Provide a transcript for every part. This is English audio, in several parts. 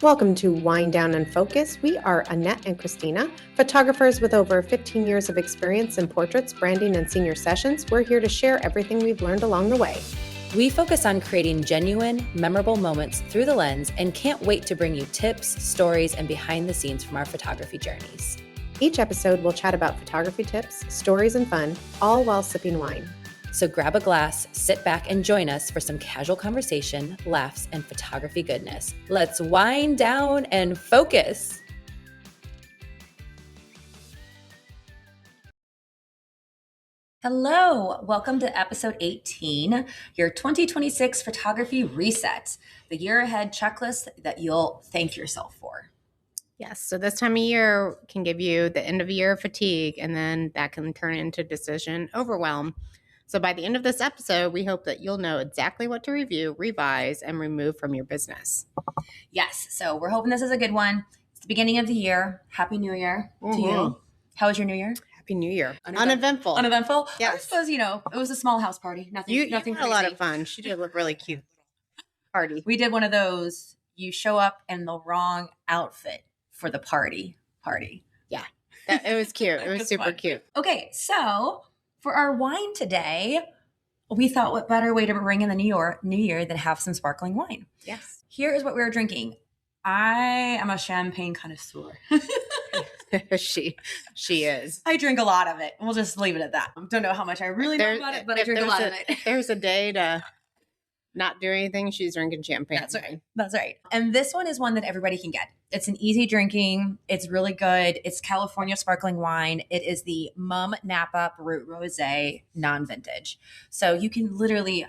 Welcome to Wind Down and Focus. We are Annette and Christina, photographers with over 15 years of experience in portraits, branding, and senior sessions. We're here to share everything we've learned along the way. We focus on creating genuine, memorable moments through the lens and can't wait to bring you tips, stories, and behind the scenes from our photography journeys. Each episode, we'll chat about photography tips, stories, and fun, all while sipping wine. So grab a glass, sit back, and join us for some casual conversation, laughs, and photography goodness. Let's wind down and focus. Hello, welcome to episode 18, your 2026 photography reset, the year ahead checklist that you'll thank yourself for. Yes, so this time of year can give you the end of year fatigue, and then that can turn into decision overwhelm. So by the end of this episode, we hope that you'll know exactly what to review, revise, and remove from your business. Yes, so we're hoping this is a good one. It's the beginning of the year. Happy New Year to you. How was your New Year? Happy New Year. Uneventful. Uneventful? Yes. I suppose, it was a small house party. Nothing Nothing had crazy. a lot of fun. She did look really cute. Party. We did one of those, you show up in the wrong outfit for the party. Yeah, it was cute. It was super fun. Cute. Okay, so for our wine today, we thought what better way to bring in the New Year than have some sparkling wine. Yes. Here is what we were drinking. I am a champagne connoisseur. She is. I drink a lot of it. We'll just leave it at that. Don't know how much I really know about it, but I drink a lot of it. If there's a day to not do anything, she's drinking champagne. That's right. And this one is one that everybody can get. It's an easy drinking. It's really good. It's California sparkling wine. It is the Mum Napa Brut Rosé non-vintage. So you can literally,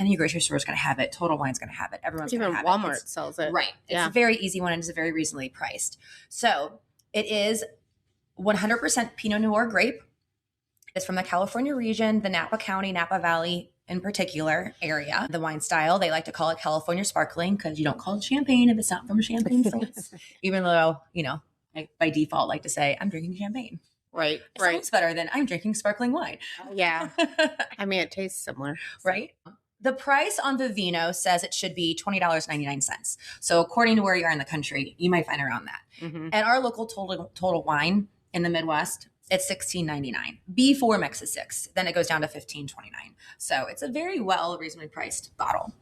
any grocery store is going to have it. Total Wine's going to have it. Everyone's going to have Walmart it. sells it. Right. It's a very easy one and it's very reasonably priced. So it is 100% Pinot Noir grape. It's from the California region, the Napa County, Napa Valley in particular area. The wine style, they like to call it California sparkling because you don't call it champagne if it's not from Champagne, France. Even though, I by default like to say I'm drinking champagne. Right. It sounds better than I'm drinking sparkling wine. Yeah. It tastes similar. So. Right? The price on Vivino says it should be $20.99. So according to where you are in the country, you might find around that. Mm-hmm. At our local Total Wine in the Midwest, it's $16.99. Before mix is $6. Then it goes down to $15.29. So it's a very reasonably priced bottle.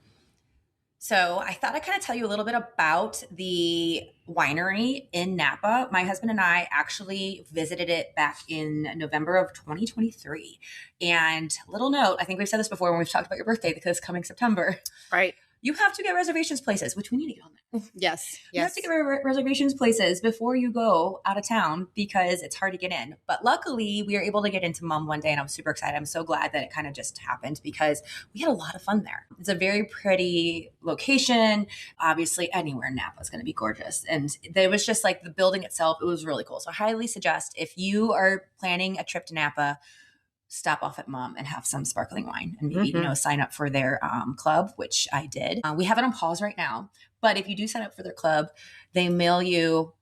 So I thought I'd kind of tell you a little bit about the winery in Napa. My husband and I actually visited it back in November of 2023. And little note, I think we've said this before when we've talked about your birthday because it's coming September. Right. You have to get reservations places, which we need to get on that. Yes. You have to get reservations places before you go out of town because it's hard to get in. But luckily, we were able to get into Mum one day and I was super excited. I'm so glad that it kind of just happened because we had a lot of fun there. It's a very pretty location. Obviously, anywhere in Napa is going to be gorgeous. And there was just like the building itself, it was really cool. So I highly suggest if you are planning a trip to Napa, stop off at Mum and have some sparkling wine and maybe, sign up for their club, which I did. We have it on pause right now. But if you do sign up for their club, they mail you,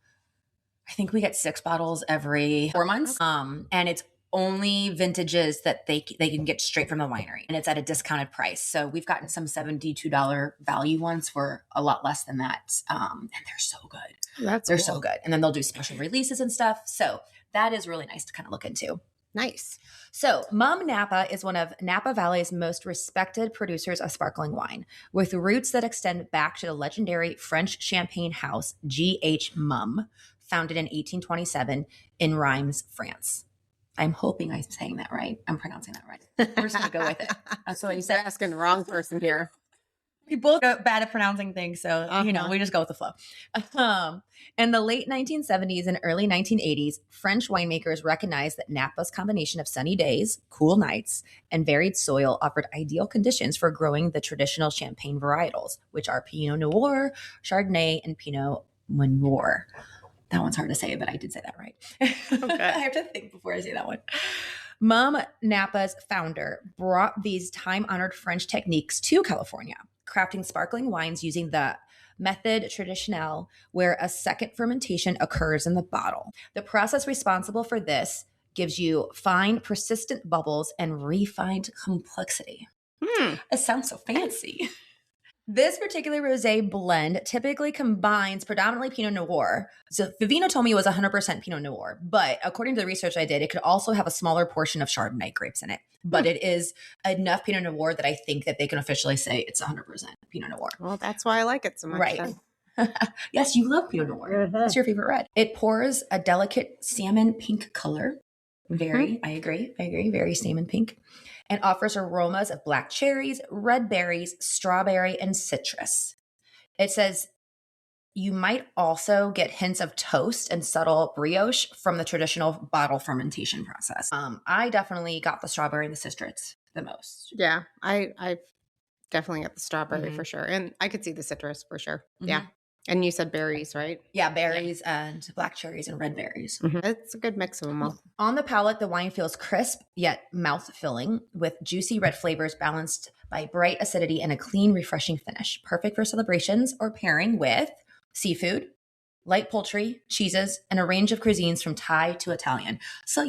I think we get 6 bottles every 4 months. And it's only vintages that they can get straight from the winery. And it's at a discounted price. So we've gotten some $72 value ones for a lot less than that. And they're so good. They're so good. And then they'll do special releases and stuff. So that is really nice to kind of look into. Nice. So Mum Napa is one of Napa Valley's most respected producers of sparkling wine, with roots that extend back to the legendary French champagne house G.H. Mum, founded in 1827 in Reims, France. I'm hoping I'm saying that right. I'm pronouncing that right. We're just going to go with it. That's what you said. You're asking the wrong person here. We both are bad at pronouncing things, so, we just go with the flow. In the late 1970s and early 1980s, French winemakers recognized that Napa's combination of sunny days, cool nights, and varied soil offered ideal conditions for growing the traditional champagne varietals, which are Pinot Noir, Chardonnay, and Pinot Meunier. That one's hard to say, but I did say that right. Okay. I have to think before I say that one. Mum Napa's founder brought these time-honored French techniques to California, crafting sparkling wines using the method traditionnelle, where a second fermentation occurs in the bottle. The process responsible for this gives you fine, persistent bubbles and refined complexity. It sounds so fancy. This particular rosé blend typically combines predominantly Pinot Noir. So Vivino told me it was 100% Pinot Noir, but according to the research I did, it could also have a smaller portion of Chardonnay grapes in it. But it is enough Pinot Noir that I think that they can officially say it's 100% Pinot Noir. Well, that's why I like it so much. Right. Yes, you love Pinot Noir. That's your favorite red. It pours a delicate salmon pink color. I agree. Very salmon pink. And offers aromas of black cherries, red berries, strawberry, and citrus. It says you might also get hints of toast and subtle brioche from the traditional bottle fermentation process. I definitely got the strawberry and the citrus the most. Yeah, I definitely got the strawberry for sure. And I could see the citrus for sure. Yeah. And you said berries, right? Yeah, berries and black cherries and red berries. It's a good mix of them all. On the palate, the wine feels crisp yet mouth-filling with juicy red flavors balanced by bright acidity and a clean, refreshing finish. Perfect for celebrations or pairing with seafood, light poultry, cheeses, and a range of cuisines from Thai to Italian. So,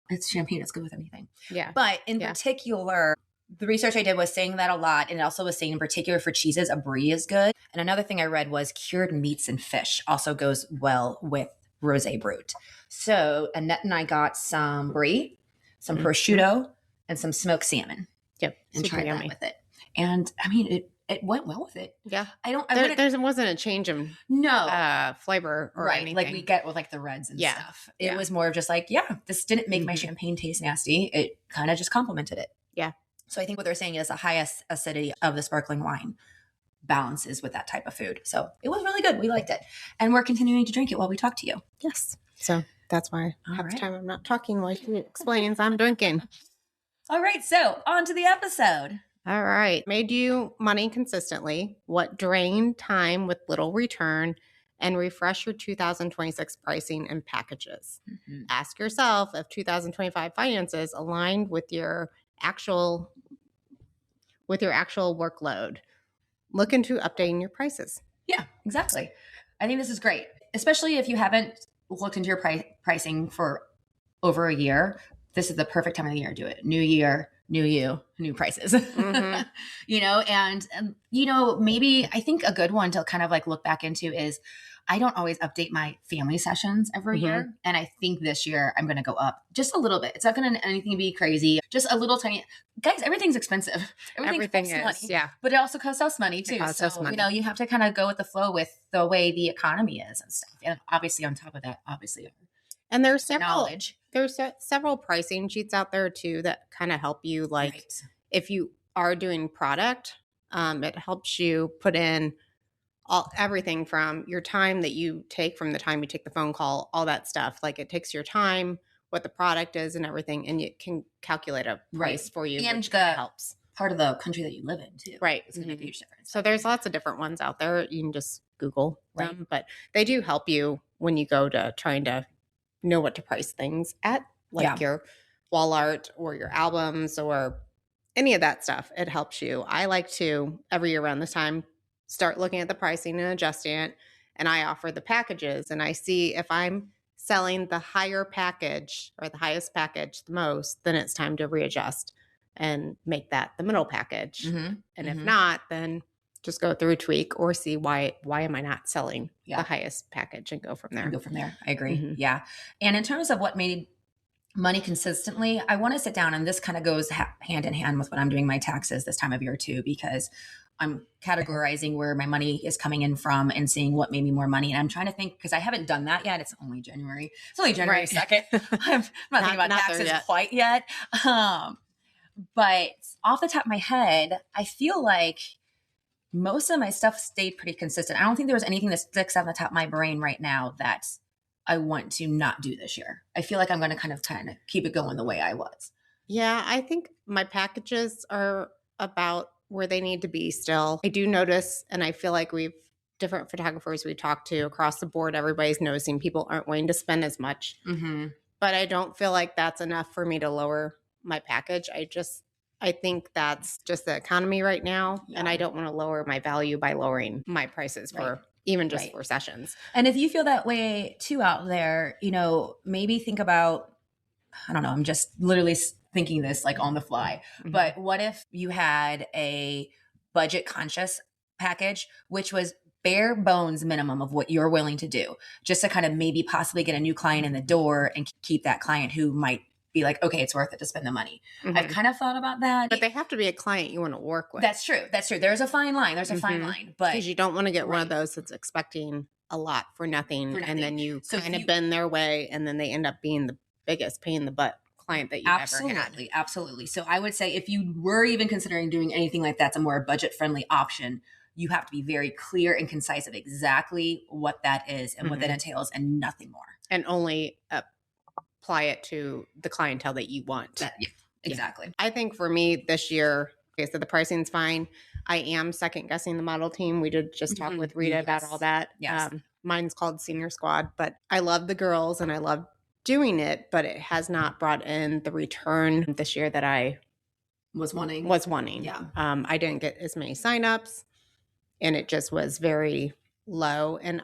it's champagne. It's good with anything. Yeah. But in particular, the research I did was saying that a lot, and it also was saying in particular for cheeses, a brie is good. And another thing I read was cured meats and fish also goes well with Rosé Brut. So Annette and I got some brie, some prosciutto, and some smoked salmon. Yep. And tried that with it. And I mean, it went well with it. Yeah. There wasn't a change of flavor or anything. Like we get with like the reds and stuff. It was more of just like, this didn't make my champagne taste nasty. It kind of just complemented it. Yeah. So I think what they're saying is the highest acidity of the sparkling wine balances with that type of food. So it was really good. We liked it. And we're continuing to drink it while we talk to you. Yes. So that's why half the right. time I'm not talking while she explains I'm drinking. All right. So on to the episode. All right. Made you money consistently. What drained time with little return, and refresh your 2026 pricing and packages. Ask yourself if 2025 finances aligned with your actual workload. Look into updating your prices. Yeah, exactly. I think this is great, especially if you haven't looked into your pricing for over a year. This is the perfect time of the year to do it. New year, new you, new prices. And maybe I think a good one to kind of like look back into is I don't always update my family sessions every year. And I think this year I'm going to go up just a little bit. It's not going to anything be crazy. Just a little tiny. Guys, everything's expensive. Everything is, money, yeah. But it also costs us money too. Us money. You have to kind of go with the flow with the way the economy is and stuff. And obviously on top of that, and there's several knowledge. There's several pricing sheets out there too that kind of help you. Like if you are doing product, it helps you put in everything from your time that you take from the time you take the phone call, all that stuff. Like it takes your time, what the product is and everything, and it can calculate a price for you, and which helps. Part of the country that you live in too. Right. It's going to make a huge difference. So there's lots of different ones out there. You can just Google them, but they do help you when you go to trying to know what to price things at, like your wall art or your albums or any of that stuff. It helps you. I like to, every year around this time, start looking at the pricing and adjusting it. And I offer the packages and I see if I'm selling the higher package or the highest package the most, then it's time to readjust and make that the middle package. And if not, then just go through a tweak or see why am I not selling the highest package and go from there. I agree. Yeah. And in terms of what made money consistently, I want to sit down, and this kind of goes hand in hand with when I'm doing my taxes this time of year too, because I'm categorizing where my money is coming in from and seeing what made me more money. And I'm trying to think, because I haven't done that yet. It's only January. It's only January 2nd. I'm not thinking about taxes quite yet. But off the top of my head, I feel like most of my stuff stayed pretty consistent. I don't think there was anything that sticks on the top of my brain right now that I want to not do this year. I feel like I'm going to kind of keep it going the way I was. Yeah, I think my packages are about where they need to be still. I do notice, and I feel like different photographers we talk to across the board, everybody's noticing people aren't willing to spend as much. But I don't feel like that's enough for me to lower my package. I think that's just the economy right now. And I don't want to lower my value by lowering my prices for even just for sessions. And if you feel that way too out there, maybe think about, I don't know, I'm just literally thinking this like on the fly, but what if you had a budget conscious package, which was bare bones minimum of what you're willing to do, just to kind of maybe possibly get a new client in the door and keep that client who might be like, okay, it's worth it to spend the money. I've kind of thought about that. But they have to be a client you want to work with. That's true. That's true. There's a fine line. There's a fine line. But because you don't want to get one of those that's expecting a lot for nothing. And then you kind of bend their way and then they end up being the biggest pain in the butt client that you've ever had. Absolutely. So I would say if you were even considering doing anything like that's a more budget friendly option, you have to be very clear and concise of exactly what that is and what that entails and nothing more. And only apply it to the clientele that you want. Exactly. Yeah. I think for me this year, okay, so the pricing's fine. I am second guessing the model team. We did just talk with Rita about all that. Yes. Mine's called Senior Squad, but I love the girls and I love doing it, but it has not brought in the return this year that I was wanting. Yeah. I didn't get as many signups and it just was very low. And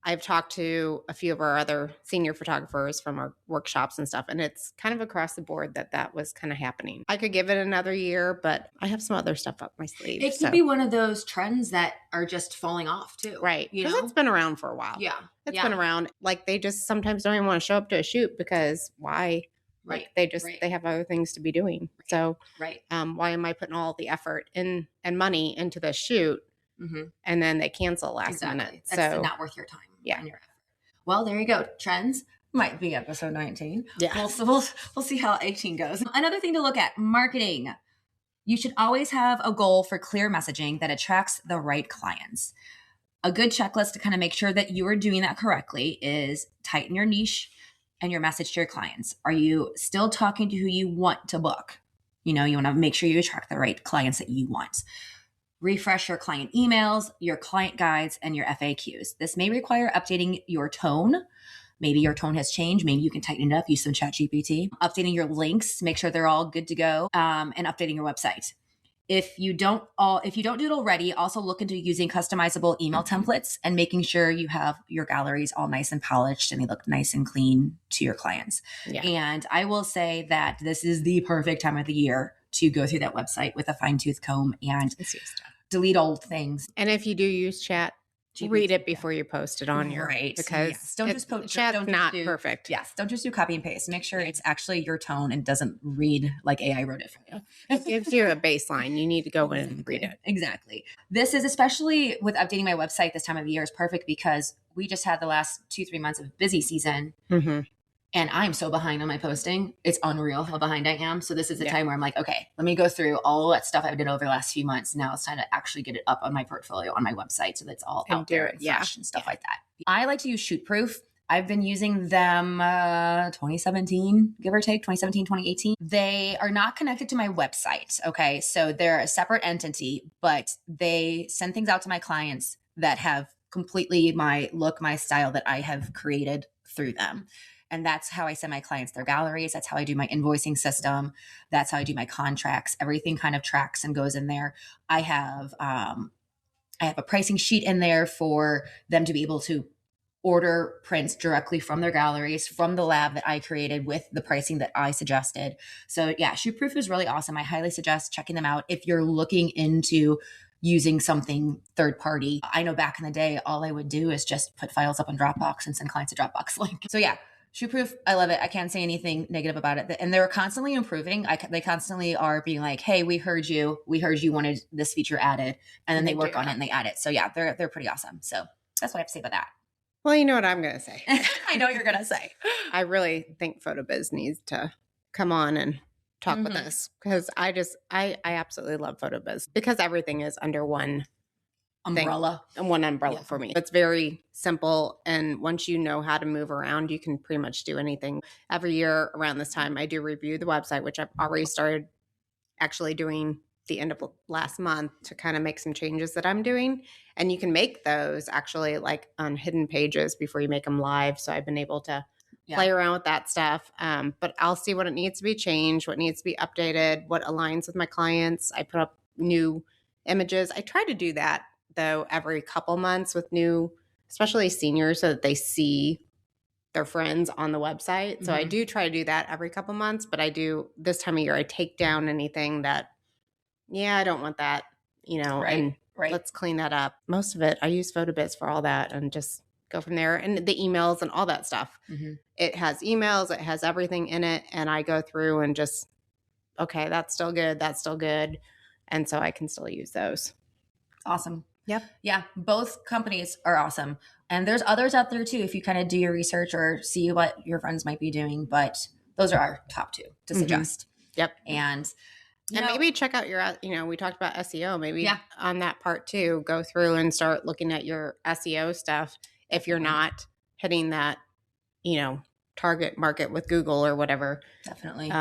I've talked to a few of our other senior photographers from our workshops and stuff, and it's kind of across the board that was kind of happening. I could give it another year, but I have some other stuff up my sleeve. It could be one of those trends that are just falling off too. Right. Because it's been around for a while. Yeah. It's been around. Like they just sometimes don't even want to show up to a shoot because why? Right. Like, they have other things to be doing. So why am I putting all the effort and money into the shoot and then they cancel last minute? That's not worth your time. Yeah. And your effort. Well, there you go. Trends might be episode 19. Yeah. We'll see how 18 goes. Another thing to look at, marketing. You should always have a goal for clear messaging that attracts the right clients. A good checklist to kind of make sure that you are doing that correctly is tighten your niche and your message to your clients. Are you still talking to who you want to book? You want to make sure you attract the right clients that you want. Refresh your client emails, your client guides, and your FAQs. This may require updating your tone. Maybe your tone has changed. Maybe you can tighten it up, use some ChatGPT. Updating your links, make sure they're all good to go, and updating your website. If you don't do it already, also look into using customizable email templates and making sure you have your galleries all nice and polished and they look nice and clean to your clients. Yeah. And I will say that this is the perfect time of the year to go through that website with a fine-tooth comb and delete old things. And if you do use chat, read it before you post it on your because don't just post. Chat's not perfect. Yes, don't just do copy and paste. Make sure it's actually your tone and doesn't read like AI wrote it for you. It gives you a baseline. You need to go in and read it. Exactly. This is especially with updating my website this time of year is perfect because we just had the last 2-3 months of busy season. And I'm so behind on my posting. It's unreal how behind I am. So this is the time where I'm like, okay, let me go through all that stuff I've done over the last few months. Now it's time to actually get it up on my portfolio, on my website. So that's all out there and fresh and stuff like that. I like to use Shootproof. I've been using them 2017, give or take, 2017, 2018. They are not connected to my website. Okay. So they're a separate entity, but they send things out to my clients that have completely my look, my style that I have created through them. And that's how I send my clients their galleries. That's how I do my invoicing system. That's how I do my contracts. Everything kind of tracks and goes in there. I have a pricing sheet in there for them to be able to order prints directly from their galleries, from the lab that I created with the pricing that I suggested. So yeah, Shootproof is really awesome. I highly suggest checking them out if you're looking into using something third party. I know back in the day, all I would do is just put files up on Dropbox and send clients a Dropbox link. So yeah, Shootproof, I love it. I can't say anything negative about it. And they're constantly improving. They constantly are being like, hey, we heard you wanted this feature added. And then they work on it and they add it. So yeah, they're pretty awesome. So that's what I have to say about that. Well, you know what I'm going to say. I know what you're going to say. I really think PhotoBiz needs to come on and talk with us because I absolutely love PhotoBiz because everything is under one umbrella for me. It's very simple. And once you know how to move around, you can pretty much do anything. Every year around this time, I do review the website, which I've already started actually doing the end of last month to kind of make some changes that I'm doing. And you can make those actually like on hidden pages before you make them live. So I've been able to play around with that stuff. But I'll see what it needs to be changed, what needs to be updated, what aligns with my clients. I put up new images. I try to do that though every couple months with new, especially seniors, so that they see their friends on the website. So I do try to do that every couple months, but I do this time of year, I take down anything that, I don't want that, and Right. let's clean that up. Most of it, I use PhotoBiz for all that and just go from there. And the emails and all that stuff. Mm-hmm. It has emails, it has everything in it. And I go through and just, okay, that's still good. That's still good. And so I can still use those. Awesome. Yep. Yeah. Both companies are awesome. And there's others out there too, if you kind of do your research or see what your friends might be doing. But those are our top two to suggest. Yep. And maybe check out your, we talked about SEO, maybe on that part too, go through and start looking at your SEO stuff. If you're not hitting that, target market with Google or whatever, definitely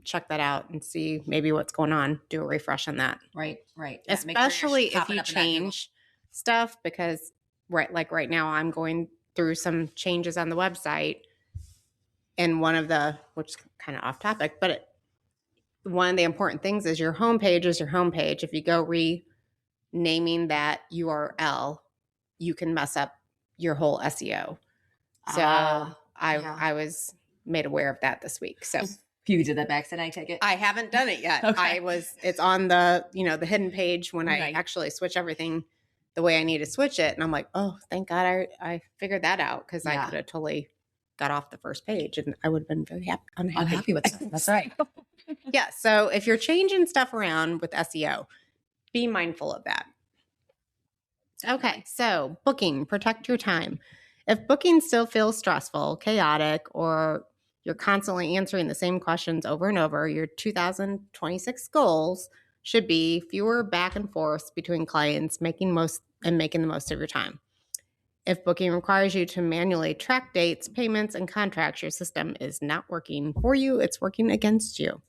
check that out and see maybe what's going on. Do a refresh on that. Right. Yeah, especially if you change stuff, because right now I'm going through some changes on the website, and which is kind of off topic, but one of the important things is your homepage is your homepage. If you go renaming that URL, you can mess up your whole SEO. So I was made aware of that this week. So you did that by accident, I take it? I haven't done it yet. Okay. It's on the, the hidden page when I actually switch everything the way I need to switch it. And I'm like, oh, thank God I figured that out, because I could have totally got off the first page and I would have been very unhappy with that. That's right. Yeah. So if you're changing stuff around with SEO, be mindful of that. Okay. So booking, protect your time. If booking still feels stressful, chaotic, or you're constantly answering the same questions over and over, your 2026 goals should be fewer back and forths between clients, making the most of your time. If booking requires you to manually track dates, payments, and contracts, your system is not working for you. It's working against you.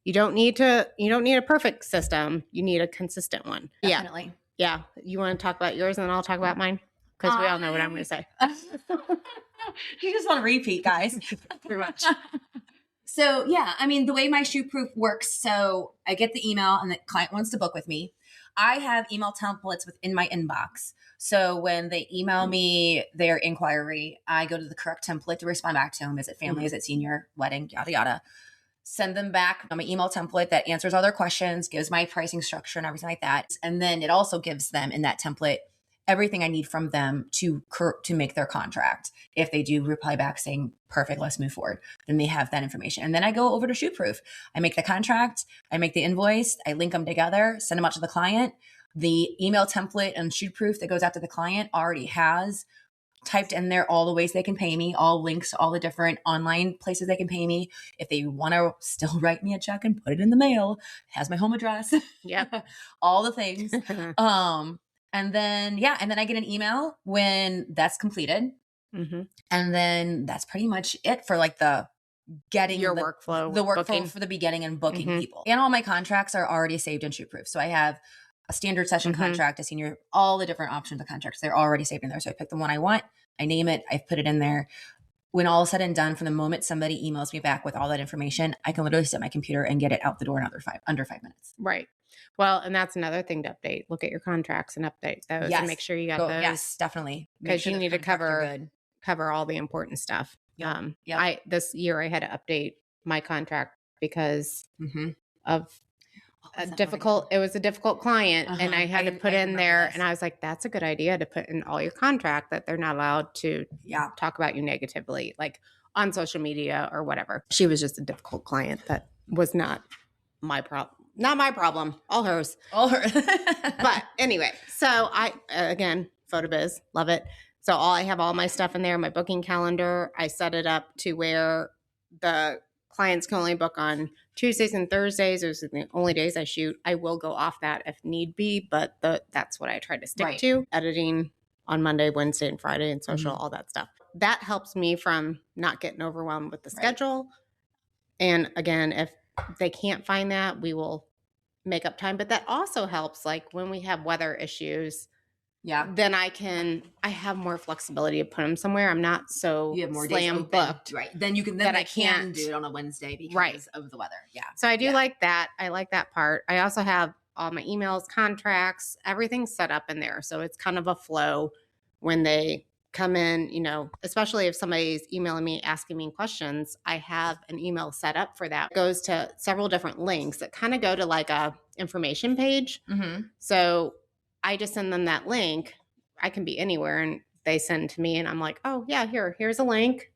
You don't need a perfect system. You need a consistent one. Definitely. Yeah. You want to talk about yours and then I'll talk about mine? Because we all know what I'm going to say. You just want to repeat, guys. Pretty much. So the way my shoe proof works, so I get the email and the client wants to book with me. I have email templates within my inbox. So when they email me their inquiry, I go to the correct template to respond back to them. Is it family? Is it senior? Wedding? Yada, yada. Send them back my email template that answers all their questions, gives my pricing structure and everything like that. And then it also gives them in that template everything I need from them to make their contract. If they do reply back saying, perfect, let's move forward, then they have that information. And then I go over to ShoeProof. I make the contract, I make the invoice, I link them together, send them out to the client. The email template and ShoeProof that goes out to the client already has typed in there all the ways they can pay me, all links, all the different online places they can pay me. If they want to still write me a check and put it in the mail, it has my home address. Yep. All the things. And then I get an email when that's completed. Mm-hmm. And then that's pretty much it for like the getting your workflow, the workflow for the beginning and booking people. And all my contracts are already saved in ShoeProof. So I have a standard session contract, a senior, all the different options of contracts. They're already saved in there. So I pick the one I want, I name it, I put it in there. When all is said and done, from the moment somebody emails me back with all that information, I can literally sit at my computer and get it out the door in under 5 minutes. Right. Well, and that's another thing to update. Look at your contracts and update those and make sure you got those. Yes, definitely. Because you need to cover all the important stuff. This year I had to update my contract because of it was a difficult client and I had to put in there and I was like, that's a good idea to put in all your contract that they're not allowed to talk about you negatively, like on social media or whatever. She was just a difficult client that was not my problem. Not my problem. All hers. But anyway, so I, again, PhotoBiz, love it. So I have all my stuff in there, my booking calendar. I set it up to where the clients can only book on Tuesdays and Thursdays. Those are the only days I shoot. I will go off that if need be, but that's what I try to stick to. Editing on Monday, Wednesday, and Friday, and social, all that stuff. That helps me from not getting overwhelmed with the schedule. And again, if they can't find that, we will make up time. But that also helps, like when we have weather issues, then I have more flexibility to put them somewhere. I'm not so slam booked. Right. Then you can, then I can't do it on a Wednesday because of the weather. Yeah. So I do like that. I like that part. I also have all my emails, contracts, everything set up in there. So it's kind of a flow when they come in, especially if somebody's emailing me, asking me questions, I have an email set up for that. It goes to several different links that kind of go to like a information page. Mm-hmm. So I just send them that link. I can be anywhere and they send to me and I'm like, oh yeah, here's a link.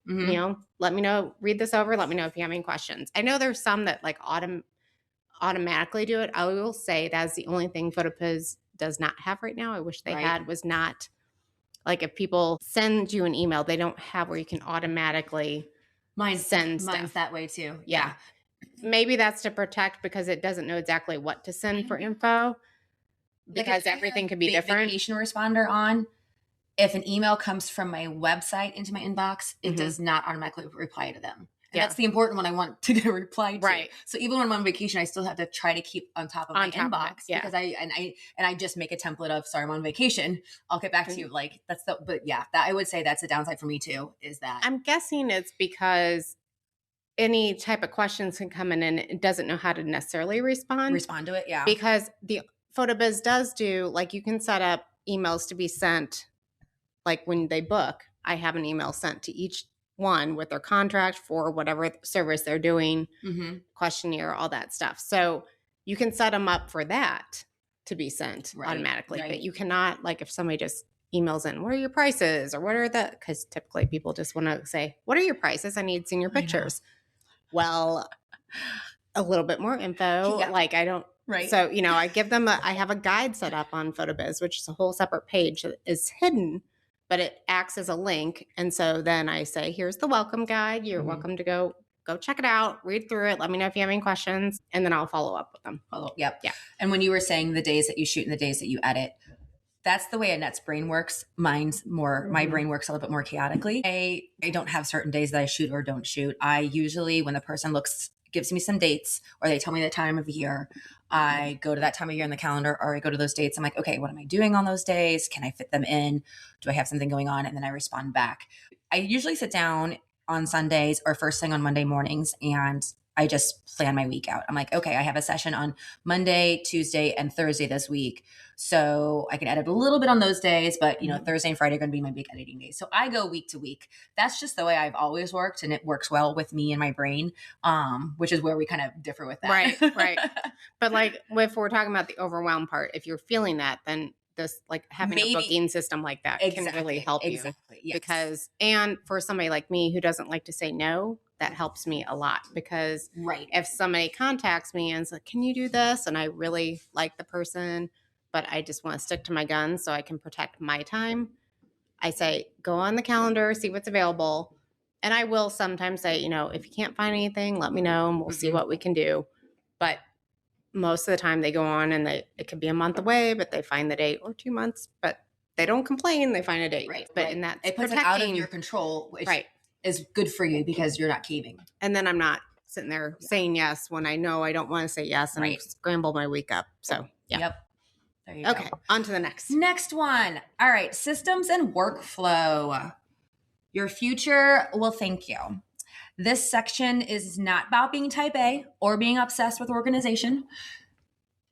Let me know, read this over. Let me know if you have any questions. I know there's some that like automatically do it. I will say that's the only thing PhotoPiz does not have right now. I wish they had, was not like if people send you an email, they don't have where you can automatically send stuff. Mine's that way too. Yeah. Maybe that's to protect because it doesn't know exactly what to send for info because everything could be different. Vacation responder on. If an email comes from my website into my inbox, it does not automatically reply to them. And that's the important one I want to get a reply to. Right. So even when I'm on vacation, I still have to try to keep on top of my inbox because I just make a template of, sorry, I'm on vacation. I'll get back to you. Like I would say that's a downside for me too, is that. I'm guessing it's because any type of questions can come in and it doesn't know how to necessarily respond to it. Yeah. Because the PhotoBiz does do, like you can set up emails to be sent. Like when they book, I have an email sent to each one with their contract for whatever service they're doing, questionnaire, all that stuff. So you can set them up for that to be sent automatically. But you cannot, like if somebody just emails in, what are your prices? Or what are the, because typically people just want to say, what are your prices? I need senior pictures. Well, a little bit more info. Yeah. Like I don't. Right. So, I give them I have a guide set up on PhotoBiz, which is a whole separate page that is hidden, but it acts as a link. And so then I say, here's the welcome guide. You're welcome to go check it out, read through it. Let me know if you have any questions. And then I'll follow up with them. Yep. Yeah. And when you were saying the days that you shoot and the days that you edit, that's the way Annette's brain works. Mine's more, my brain works a little bit more chaotically. I don't have certain days that I shoot or don't shoot. I usually, when the person gives me some dates or they tell me the time of year, I go to that time of year in the calendar or I go to those dates. I'm like, okay, what am I doing on those days? Can I fit them in? Do I have something going on? And then I respond back. I usually sit down on Sundays or first thing on Monday mornings and I just plan my week out. I'm like, okay, I have a session on Monday, Tuesday, and Thursday this week. So I can edit a little bit on those days, but Thursday and Friday are going to be my big editing days. So I go week to week. That's just the way I've always worked. And it works well with me and my brain, which is where we kind of differ with that. Right. But like if we're talking about the overwhelm part, if you're feeling that, then this like having a booking system like that can really help you. Yes. Because, and for somebody like me who doesn't like to say no, that helps me a lot because if somebody contacts me and says, can you do this? And I really like the person, but I just want to stick to my guns so I can protect my time. I say, go on the calendar, see what's available. And I will sometimes say, if you can't find anything, let me know and we'll see what we can do. But most of the time they go on and it could be a month away, but they find the date or 2 months, but they don't complain. They find a date. But in that, it puts it out of your control, which is good for you because you're not caving. And then I'm not sitting there saying yes when I know I don't want to say yes and I scramble my week up. So Yep. There you go. Okay. On to the next. Next one. All right. Systems and workflow. Your future will thank you. This section is not about being type A or being obsessed with organization.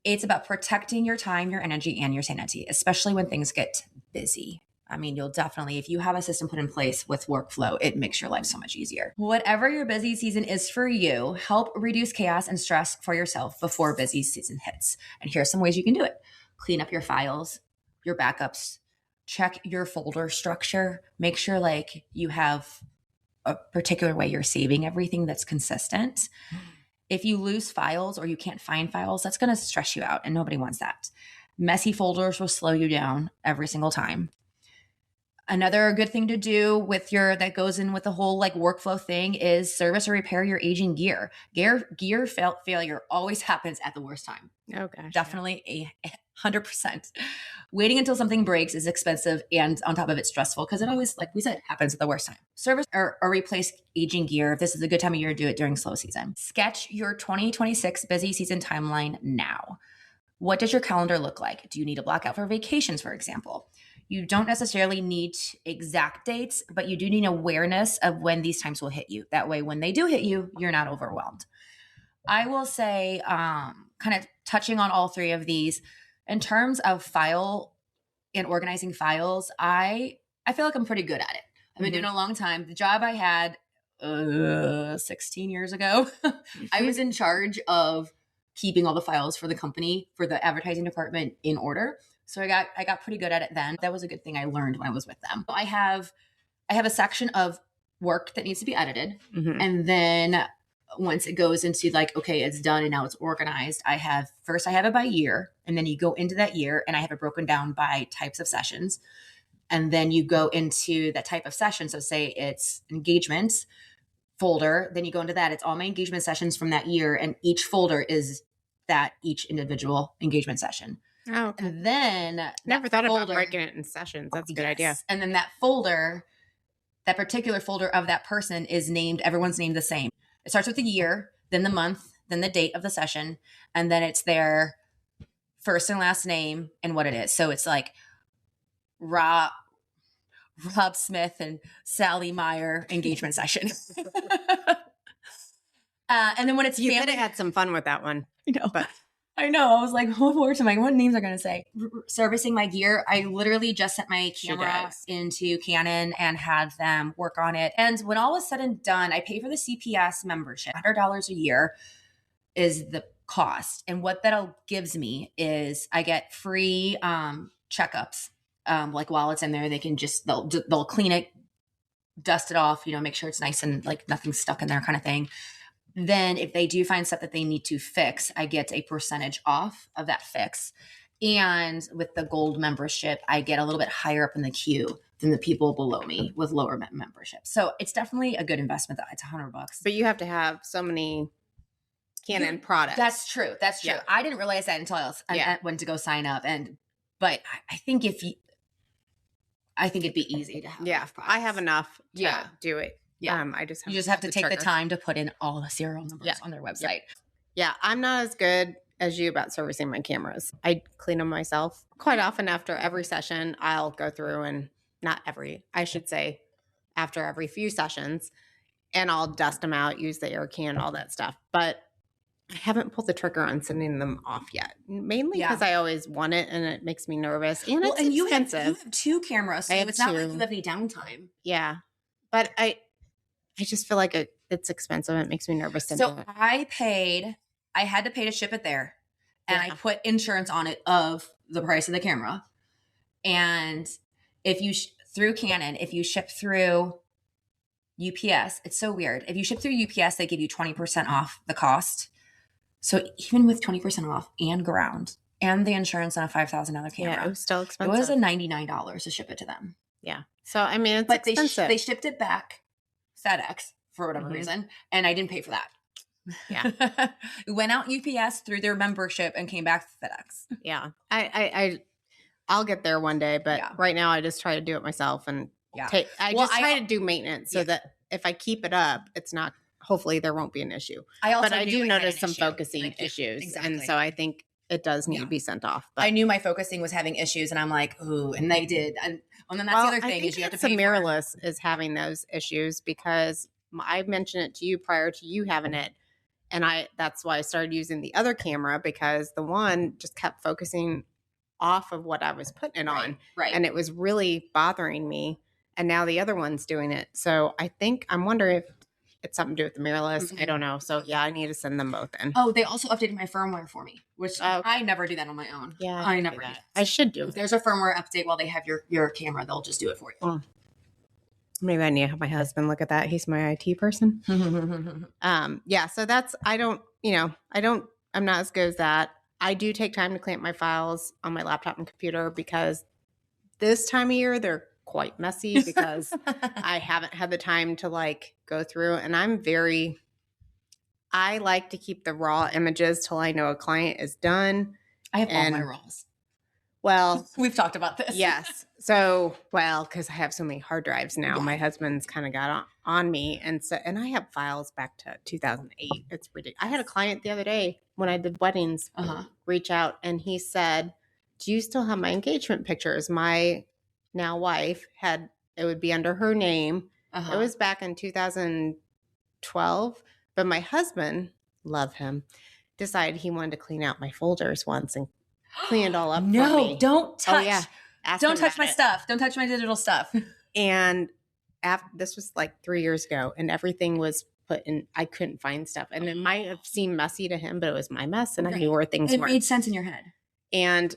It's about protecting your time, your energy, and your sanity, especially when things get busy. I mean, you'll definitely, if you have a system put in place with workflow, it makes your life so much easier. Whatever your busy season is for you, help reduce chaos and stress for yourself before busy season hits. And here's some ways you can do it. Clean up your files, your backups, check your folder structure, make sure like you have a particular way you're saving everything that's consistent. If you lose files or you can't find files, that's going to stress you out and nobody wants that. Messy folders will slow you down every single time. Another good thing to do with that goes in with the whole like workflow thing is service or repair your aging gear. Gear failure always happens at the worst time. Oh gosh. Definitely 100%. Waiting until something breaks is expensive and on top of it stressful because it always, like we said, happens at the worst time. Service or replace aging gear. If this is a good time of year to do it during slow season. Sketch your 2026 busy season timeline now. What does your calendar look like? Do you need a blackout for vacations, for example? You don't necessarily need exact dates, but you do need awareness of when these times will hit you. That way, when they do hit you, you're not overwhelmed. I will say, kind of touching on all three of these, in terms of file and organizing files, I feel like I'm pretty good at it. I've been doing it a long time. The job I had 16 years ago, I was in charge of keeping all the files for the company, for the advertising department in order. So I got pretty good at it then. That was a good thing I learned when I was with them. I have a section of work that needs to be edited. Mhm. And then once it goes into like, okay, it's done and now it's organized, I have it by year. And then you go into that year and I have it broken down by types of sessions. And then you go into that type of session. So say it's engagements folder, then you go into that. It's all my engagement sessions from that year. And each folder is each individual engagement session. Oh, okay. And then Never thought about breaking it in sessions. That's a good idea. And then that particular folder of that person is named, everyone's named the same. It starts with the year, then the month, then the date of the session, and then it's their first and last name and what it is. So it's like Rob Smith and Sally Meyer engagement session. And then when it's You family, could have had some fun with that one. I know. I was like, what names are going to say? Servicing my gear. I literally just sent my camera into Canon and had them work on it. And when all was said and done, I pay for the CPS membership. $100 a year is the cost. And what that gives me is I get free checkups. Like while it's in there, they can they'll clean it, dust it off, make sure it's nice and like nothing's stuck in there kind of thing. Then if they do find stuff that they need to fix, I get a percentage off of that fix. And with the gold membership, I get a little bit higher up in the queue than the people below me with lower memberships. So it's definitely a good investment. It's $100. But you have to have so many Canon products. That's true. Yeah. I didn't realize that until I went to go sign up. But I think it'd be easy to have. Yeah, I have enough to do it. Yeah. You just have to take the time to put in all the serial numbers on their website. Yeah, I'm not as good as you about servicing my cameras. I clean them myself. Quite often after every session, I'll go through and after every few sessions, and I'll dust them out, use the air can, all that stuff. But I haven't pulled the trigger on sending them off yet, mainly because I always want it and it makes me nervous. And it's expensive. You have 2 cameras, so it's not like you have any downtime. Yeah, but I just feel like it's expensive. It makes me nervous. So I had to pay to ship it there. And I put insurance on it of the price of the camera. And if you through Canon, if you ship through UPS, it's so weird. If you ship through UPS, they give you 20% off the cost. So even with 20% off and ground and the insurance on a $5,000 camera, it was still expensive. It was $99 to ship it to them. Yeah. So, I mean, it's expensive. They shipped it back FedEx for whatever reason, and I didn't pay for that. Yeah. We went out UPS through their membership and came back to FedEx. Yeah. I'll get there one day, but right now I just try to do it myself and try to do maintenance so that if I keep it up, it's not, hopefully there won't be an issue. But I do notice some focusing issues. Exactly. And so I think it does need to be sent off. But I knew my focusing was having issues and I'm like, ooh, and they did. And then that's the other thing is you have to pay mirrorless is having those issues because I mentioned it to you prior to you having it. And that's why I started using the other camera because the one just kept focusing off of what I was putting it on. Right. And it was really bothering me. And now the other one's doing it. So I'm wondering if it's something to do with the mirrorless. Mm-hmm. I don't know. So I need to send them both in. Oh, they also updated my firmware for me, which I never do that on my own. Yeah. I never do that. I should do it. If there's a firmware update while they have your camera, they'll just do it for you. Oh. Maybe I need to have my husband look at that. He's my IT person. Yeah. So I'm not as good as that. I do take time to clean up my files on my laptop and computer because this time of year, they're quite messy because I haven't had the time to go through. And I like to keep the raw images till I know a client is done. I have all my raws. Well, we've talked about this. Yes. So, because I have so many hard drives now, my husband's kind of got on me. And I have files back to 2008. It's ridiculous. I had a client the other day when I did weddings reach out and he said, do you still have my engagement pictures? My now wife it would be under her name. It was back in 2012, but my husband, love him, decided he wanted to clean out my folders once and clean it all up for me. No, don't touch. Oh, yeah. Don't touch my stuff. Don't touch my digital stuff. And this was 3 years ago, and everything was put in. I couldn't find stuff, and it might have seemed messy to him, but it was my mess, and I knew where things were. It made sense in your head. And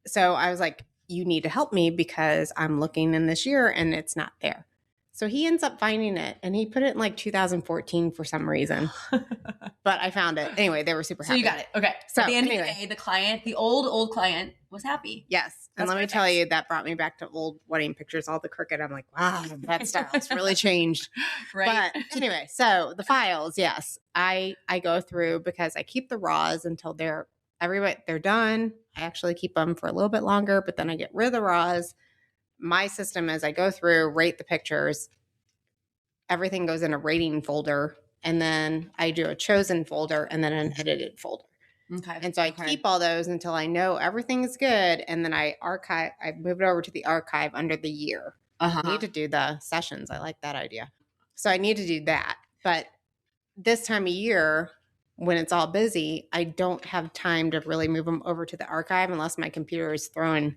So I was like, you need to help me because I'm looking in this year and it's not there. So he ends up finding it and he put it in like 2014 for some reason. But I found it. Anyway, they were super happy. So you got it. Okay. So at the end anyway. of the day, the client, the old client was happy. Yes. And let me tell you, that brought me back to old wedding pictures, all the crooked. I'm like, wow, that style's really changed. Right. But anyway, so the files, yes, I go through because I keep the raws until they're done. I actually keep them for a little bit longer, but then I get rid of the raws. My system is I go through, rate the pictures. Everything goes in a rating folder. And then I do a chosen folder and then an edited folder. Okay. And so I keep all those until I know everything's good. And then I move it over to the archive under the year. I need to do the sessions. I like that idea. So I need to do that. But this time of year, when it's all busy, I don't have time to really move them over to the archive unless my computer is throwing,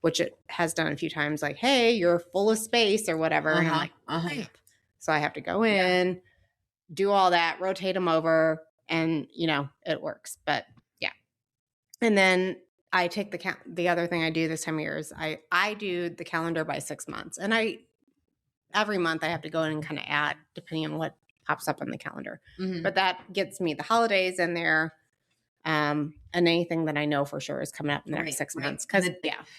which it has done a few times, like, hey, you're full of space or whatever. And I'm like, crap. So I have to go in, do all that, rotate them over, and, it works. But yeah. And then I take the other thing I do this time of year is I do the calendar by 6 months. And every month I have to go in and kind of add depending on what pops up on the calendar. Mm-hmm. But that gets me the holidays in there and anything that I know for sure is coming up in the next 6 months.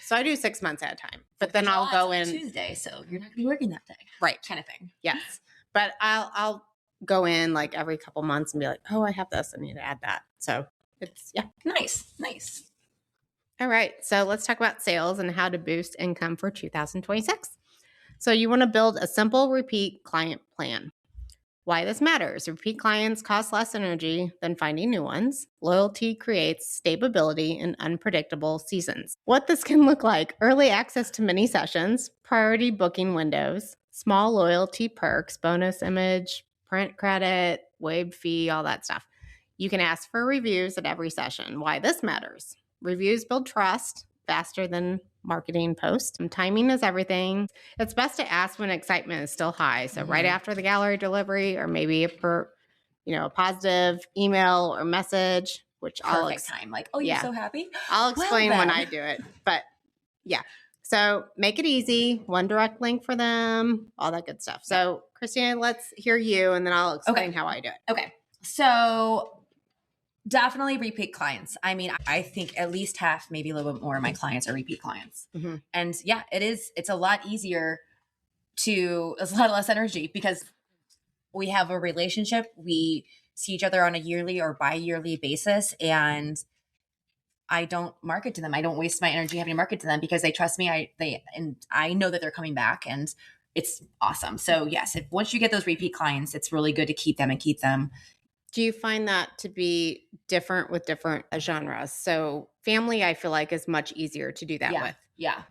So I do 6 months at a time. But then I'll go in Tuesday, so you're not going to be working that day. Right. Kind of thing. Yes. But I'll go in like every couple months and be like, oh, I have this. I need to add that. So it's, Nice. All right. So let's talk about sales and how to boost income for 2026. So you want to build a simple repeat client plan. Why this matters. Repeat clients cost less energy than finding new ones. Loyalty creates stability in unpredictable seasons. What this can look like: early access to mini sessions, priority booking windows, small loyalty perks, bonus image, print credit, waived fee, all that stuff. You can ask for reviews at every session. Why this matters. Reviews build trust faster than marketing posts. Timing is everything. It's best to ask when excitement is still high. So right after the gallery delivery, or maybe a positive email or message, which Perfect time. Like, oh, you're so happy. I'll explain when I do it. But yeah. So make it easy. One direct link for them, all that good stuff. So Christina, let's hear you and then I'll explain how I do it. Okay. So definitely repeat clients. I mean, I think at least half, maybe a little bit more of my clients are repeat clients. Mm-hmm. And yeah, it's a lot easier it's a lot less energy because we have a relationship. We see each other on a yearly or bi-yearly basis, and I don't market to them. I don't waste my energy having to market to them because they trust me. I know that they're coming back, and it's awesome. So yes, once you get those repeat clients, it's really good to keep them. Do you find that to be different with different genres? So family, I feel like, is much easier to do that with. Yeah.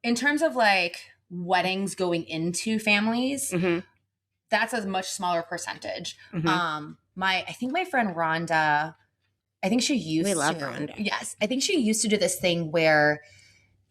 In terms of like weddings going into families, that's a much smaller percentage. I think my friend Rhonda, we love Rhonda. Yes. I think she used to do this thing where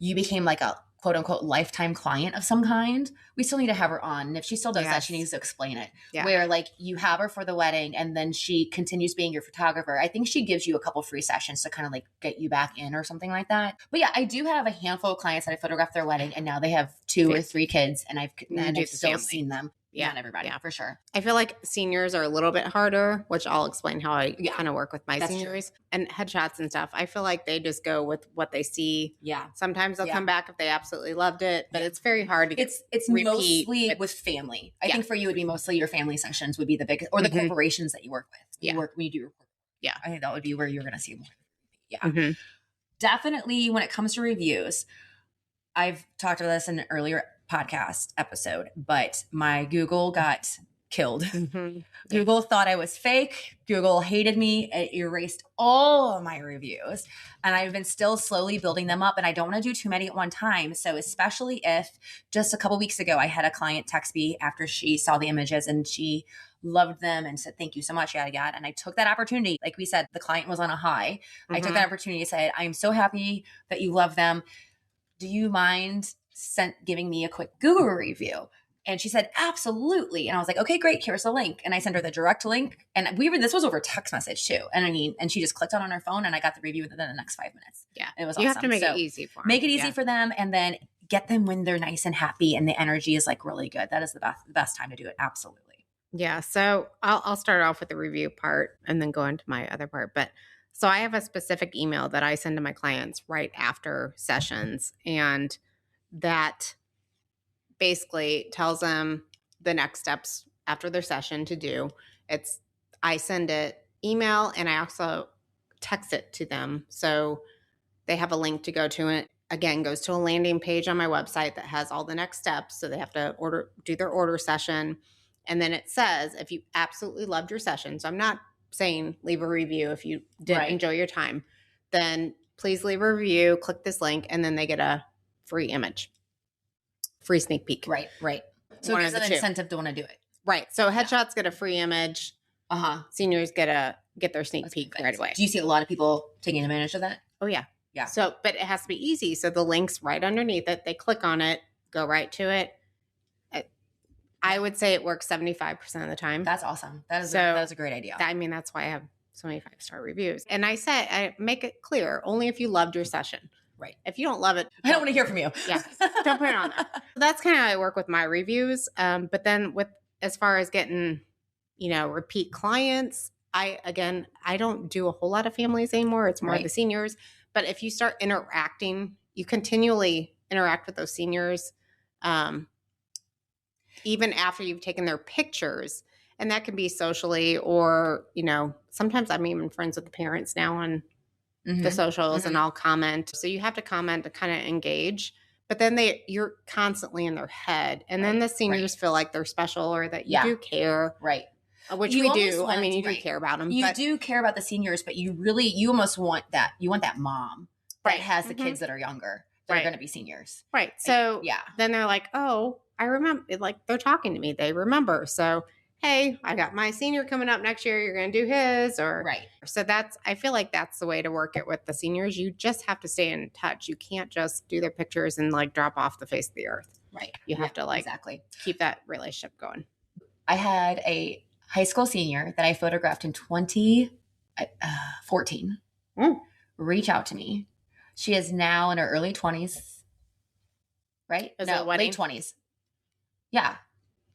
you became like a quote unquote lifetime client of some kind. We still need to have her on. And if she still does that, she needs to explain it. Yeah. Where like you have her for the wedding and then she continues being your photographer. I think she gives you a couple free sessions to kind of like get you back in or something like that. But yeah, I do have a handful of clients that I photographed their wedding and now they have 2 or 3 kids and I've still seen them. Yeah, not everybody. Yeah, for sure. I feel like seniors are a little bit harder, which I'll explain how I kind of work with my seniors. True. And headshots and stuff. I feel like they just go with what they see. Yeah. Sometimes they'll come back if they absolutely loved it, but it's very hard to get It's mostly with family. I think for you, it would be mostly your family sessions would be the biggest, or the corporations that you work with. When you do report. Yeah. I think that would be where you're going to see more. Yeah. Definitely when it comes to reviews, I've talked about this in an earlier podcast episode, but my Google got killed. Google thought I was fake. Google hated me. It erased all of my reviews. And I've been still slowly building them up. And I don't want to do too many at one time. So especially if just a couple weeks ago, I had a client text me after she saw the images and she loved them and said, thank you so much, yada, yada. And I took that opportunity. Like we said, the client was on a high. I took that opportunity to say, I'm so happy that you love them. Do you mind giving me a quick Google review? And she said, absolutely. And I was like, okay, great. Here's the link. And I sent her the direct link. And this was over text message too. And she just clicked on her phone and I got the review within the next 5 minutes. Yeah. And it was You awesome. have to make it easy for them. Make it easy for them. And then get them when they're nice and happy and the energy is like really good. That is the best time to do it. Absolutely. Yeah. So I'll start off with the review part and then go into my other part. But so I have a specific email that I send to my clients right after sessions. And that basically tells them the next steps after their session to do. I send it email and I also text it to them. So they have a link to go to it. Again, goes to a landing page on my website that has all the next steps. So they have to do their order session. And then it says, if you absolutely loved your session, so I'm not saying leave a review if you did enjoy your time, then please leave a review, click this link, and then they get a free image, free sneak peek. Right. So there's an incentive to want to do it. Right. So headshots get a free image. Seniors get their sneak peek right away. Do you see a lot of people taking advantage of that? Oh, yeah. Yeah. So, but it has to be easy. So the link's right underneath it. They click on it, go right to it. I would say it works 75% of the time. That's awesome. That is a great idea. That's why I have so many 5-star reviews. And I make it clear, only if you loved your session. Right. If you don't love it, I don't want to hear from you. Yeah. Don't put it on there. That's kind of how I work with my reviews. But then as far as getting, repeat clients, I don't do a whole lot of families anymore. It's more the seniors. But if you start interacting, you continually interact with those seniors, even after you've taken their pictures. And that can be socially or, sometimes I'm even friends with the parents now on the socials and I'll comment. So you have to comment to kind of engage. But then you're constantly in their head. And then the seniors feel like they're special or that you do care. Right. Which we do. You do care about them. You do care about the seniors, but you almost want that. You want that mom that has the kids that are younger that are going to be seniors. Right. So then they're like, oh, I remember, like they're talking to me. They remember. So, hey, I got my senior coming up next year. You're going to do his So I feel like that's the way to work it with the seniors. You just have to stay in touch. You can't just do their pictures and like drop off the face of the earth. Right. You have to keep that relationship going. I had a high school senior that I photographed in 2014 reach out to me. She is now in her early 20s. Right? Late 20s. Yeah.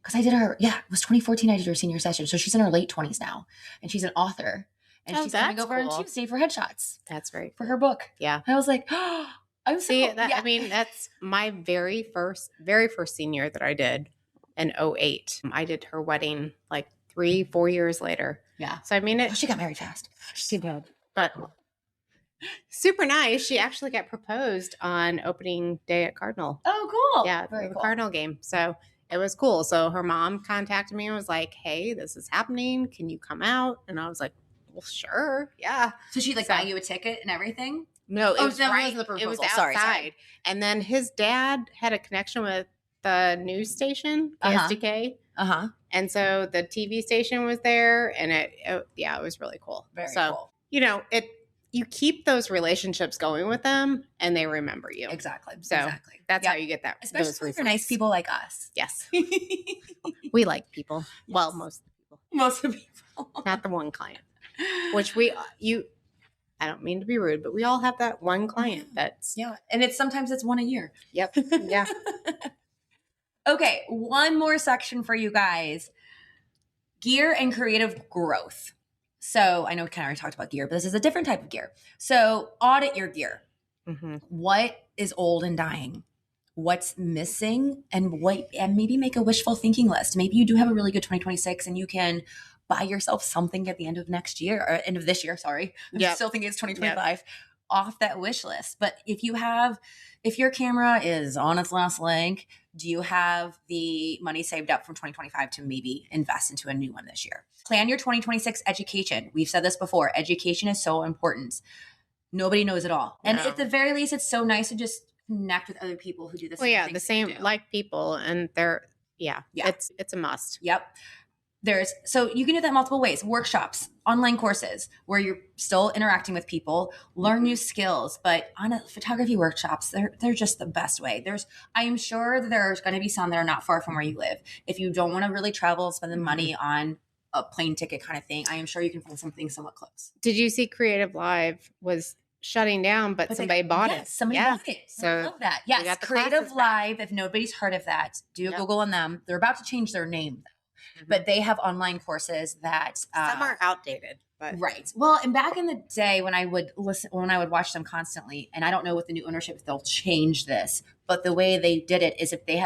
Because I did it was 2014 I did her senior session. So she's in her late 20s now. And she's an author. And she's coming over on Tuesday for headshots. That's right. For her book. Yeah. And I was like, oh, that's my very first senior that I did in 2008. I did her wedding like 3-4 years later. Yeah. So she got married fast. She did. But super nice. She actually got proposed on opening day at Cardinal. Oh, cool. Yeah. Very cool. Cardinal game. So it was cool. So her mom contacted me and was like, hey, this is happening. Can you come out? And I was like, well, sure. Yeah. So she buy you a ticket and everything? No, it was outside. Sorry. And then his dad had a connection with the news station, KSDK. And so the TV station was there and it was really cool. Very cool. You keep those relationships going with them and they remember you. Exactly. So that's how you get that. Especially for nice people like us. Yes. We like people. Yes. Well, most of the people. Not the one client. Which I don't mean to be rude, but we all have that one client that's. Yeah. And sometimes it's one a year. Yep. Yeah. Okay. One more section for you guys. Gear and creative growth. So I know we kind of already talked about gear, but this is a different type of gear. So audit your gear. Mm-hmm. What is old and dying? What's missing? And maybe make a wishful thinking list. Maybe you do have a really good 2026 and you can buy yourself something at the end of next year or end of this year. Sorry. I'm still thinking it's 2025 off that wish list. But if your camera is on its last leg, do you have the money saved up from 2025 to maybe invest into a new one this year? Plan your 2026 education. We've said this before. Education is so important. Nobody knows it all. And at the very least, it's so nice to just connect with other people who do the same things. The same like people. And they're, it's a must. Yep. So you can do that multiple ways. Workshops, online courses where you're still interacting with people, learn new skills, but on a photography workshops, they're just the best way. I am sure that there's going to be some that are not far from where you live. If you don't want to really travel, spend the money on a plane ticket kind of thing, I am sure you can find something somewhat close. Did you see Creative Live was shutting down, but somebody bought it? Somebody bought it. So I love that. Yes, Creative Live, if nobody's heard of that, do a Google on them. They're about to change their name, but they have online courses that some are outdated. But. Right. Well, and back in the day when I would watch them constantly, and I don't know with the new ownership if they'll change this, but the way they did it is if they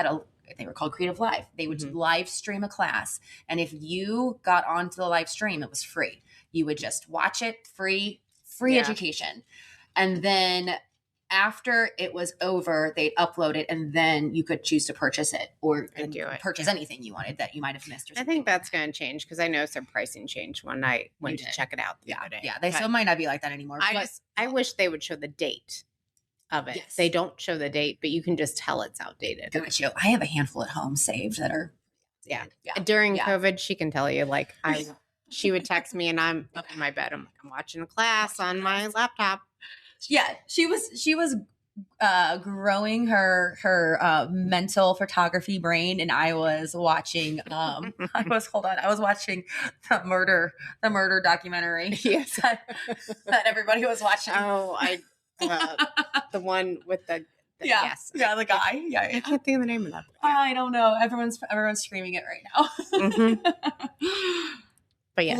were called Creative Live, they would live stream a class. And if you got onto the live stream, it was free. You would just watch it, free education. And then after it was over, they'd upload it, and then you could choose to purchase it or purchase anything you wanted that you might have missed. I think that's going to change because I know some pricing changed when I went to check it out the other day. Yeah, they still might not be like that anymore. I wish they would show the date of it. Yes. They don't show the date, but you can just tell it's outdated. Got you. I have a handful at home saved that are. Yeah. During COVID, she can tell you, like, she would text me and I'm up in my bed. I'm watching a class on my laptop. Yeah, she was growing her mental photography brain, and I was watching. I was watching the murder documentary. Yes, that everybody was watching. Oh, the one with the the guy. Yeah, I can't think of the name of that. Yeah. I don't know. Everyone's screaming it right now. Mm-hmm. But yeah.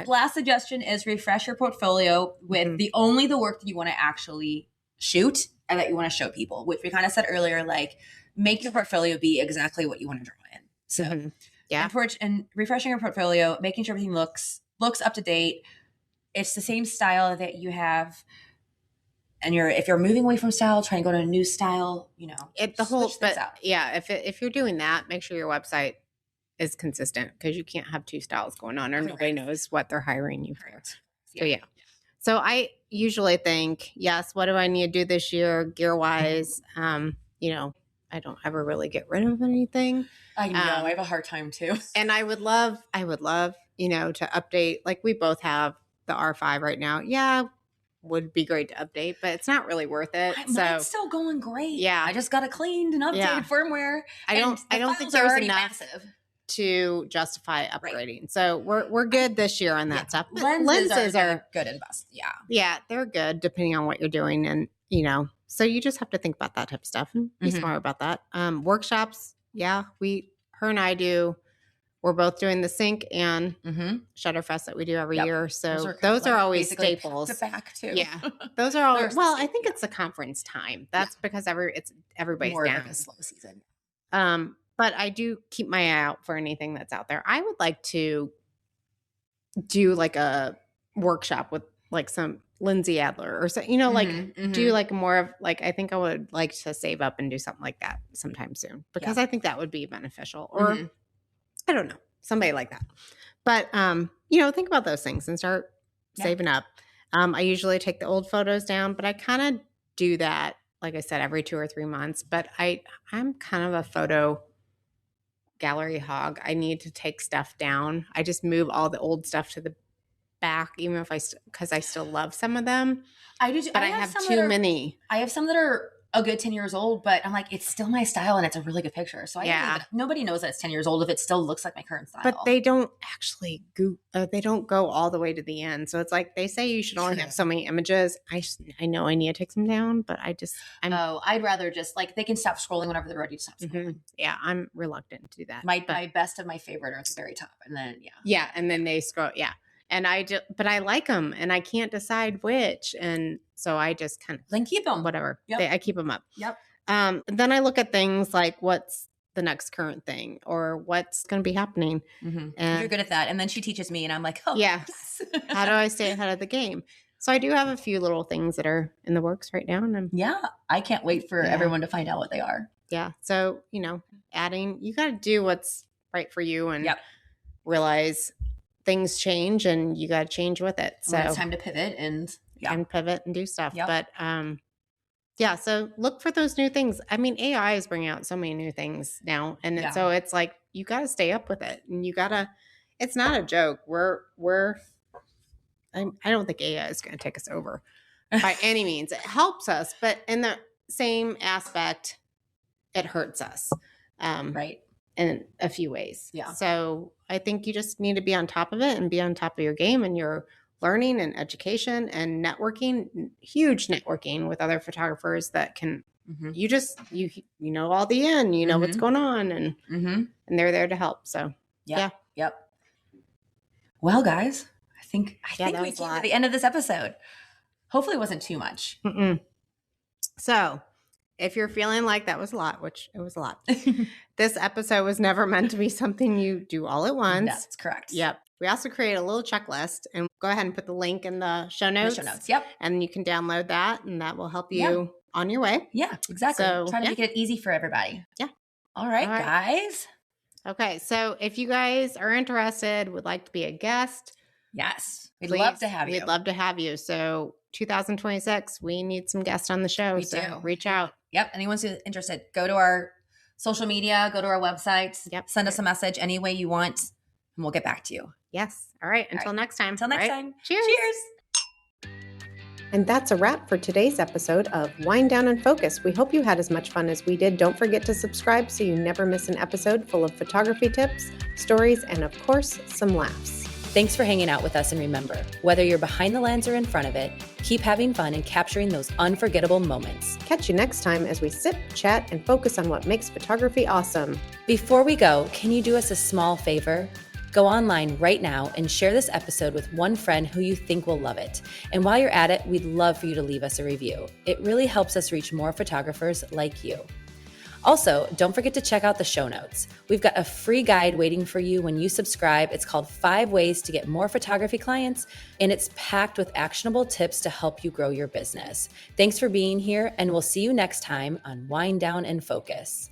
Last suggestion is refresh your portfolio with the work that you want to actually shoot and that you want to show people, which we kind of said earlier, like make your portfolio be exactly what you want to draw in. So and refreshing your portfolio, making sure everything looks up to date. It's the same style that you have. And if you're moving away from style, trying to go to a new style, if you're doing that, make sure your website is consistent because you can't have two styles going on or nobody knows what they're hiring you for. So I usually think, yes, what do I need to do this year gear wise? I don't ever really get rid of anything. I know. I have a hard time too. And I would love, to update, like we both have the R5 right now. Yeah. Would be great to update, but it's not really worth it. Mine's still going great. Yeah. I just got it cleaned and updated firmware. I don't think there's enough to justify upgrading. Right. So we're good this year on that stuff. Lenses are good and best. Yeah. Yeah, they're good depending on what you're doing. And, so you just have to think about that type of stuff and be smart about that. Workshops. Yeah. Her and I do. We're both doing the sync and Shutterfest that we do every year. So those are always staples. The back too. Yeah. Those are always, I think it's the conference time. That's because everybody's more down. Of a slow season. But I do keep my eye out for anything that's out there. I would like to do like a workshop with like some Lindsay Adler or so, do like more of like, I think I would like to save up and do something like that sometime soon because I think that would be beneficial or I don't know, somebody like that. But, think about those things and start saving up. I usually take the old photos down, but I kind of do that, like I said, every 2 or 3 months. But I'm kind of a photo gallery hog. I need to take stuff down. I just move all the old stuff to the back, even if because I still love some of them. I do, but I have too many. I have some that are a good 10 years old, but I'm like, it's still my style and it's a really good picture. So nobody knows that it's 10 years old if it still looks like my current style. But they don't actually they don't go all the way to the end. So it's like they say you should only have so many images. I know I need to take some down, but I'd rather just like they can stop scrolling whenever they're ready to stop scrolling. Yeah, I'm reluctant to do that. My best of my favorite are at the very top, and then and then they scroll. Yeah. And but I like them and I can't decide which. And so I just kind of then keep them, whatever. Yep. I keep them up. Yep. Then I look at things like what's the next current thing or what's going to be happening. And you're good at that. And then she teaches me and I'm like, oh yes. How do I stay ahead of the game? So I do have a few little things that are in the works right now. And I can't wait for everyone to find out what they are. Yeah. So, adding, you got to do what's right for you and realize things change and you got to change with it. So it's time to pivot and do stuff. But so look for those new things. I mean, AI is bringing out so many new things now. And so it's like, you got to stay up with it and you got to it's not a joke. I don't think AI is going to take us over by any means. It helps us, but in the same aspect, it hurts us. Right. In a few ways. Yeah. So I think you just need to be on top of it and be on top of your game and your learning and education and networking, huge networking with other photographers that can, you know, all the end, you know, what's going on and they're there to help. So yeah. Yep. Well, guys, I think we came to the end of this episode. Hopefully it wasn't too much. So if you're feeling like that was a lot, which it was a lot, this episode was never meant to be something you do all at once. That's correct. Yep. We also create a little checklist, and go ahead and put the link in the show notes. Yep. And you can download that, and that will help you on your way. Yeah, exactly. So, try to make it easy for everybody. Yeah. All right, guys. Okay. So if you guys are interested, would like to be a guest, yes, we'd love to have you. We'd love to have you. So 2026, we need some guests on the show. We do. Reach out. Yep. Anyone's interested, go to our social media, go to our website, send us a message any way you want, and we'll get back to you. Yes. All right. Until next time. Until next time. Cheers. And that's a wrap for today's episode of Wind Down and Focus. We hope you had as much fun as we did. Don't forget to subscribe so you never miss an episode full of photography tips, stories, and of course, some laughs. Thanks for hanging out with us, and remember, whether you're behind the lens or in front of it, keep having fun and capturing those unforgettable moments. Catch you next time as we sit, chat, and focus on what makes photography awesome. Before we go, can you do us a small favor? Go online right now and share this episode with one friend who you think will love it. And while you're at it, we'd love for you to leave us a review. It really helps us reach more photographers like you. Also, don't forget to check out the show notes. We've got a free guide waiting for you when you subscribe. It's called 5 Ways to Get More Photography Clients, and it's packed with actionable tips to help you grow your business. Thanks for being here, and we'll see you next time on Wind Down and Focus.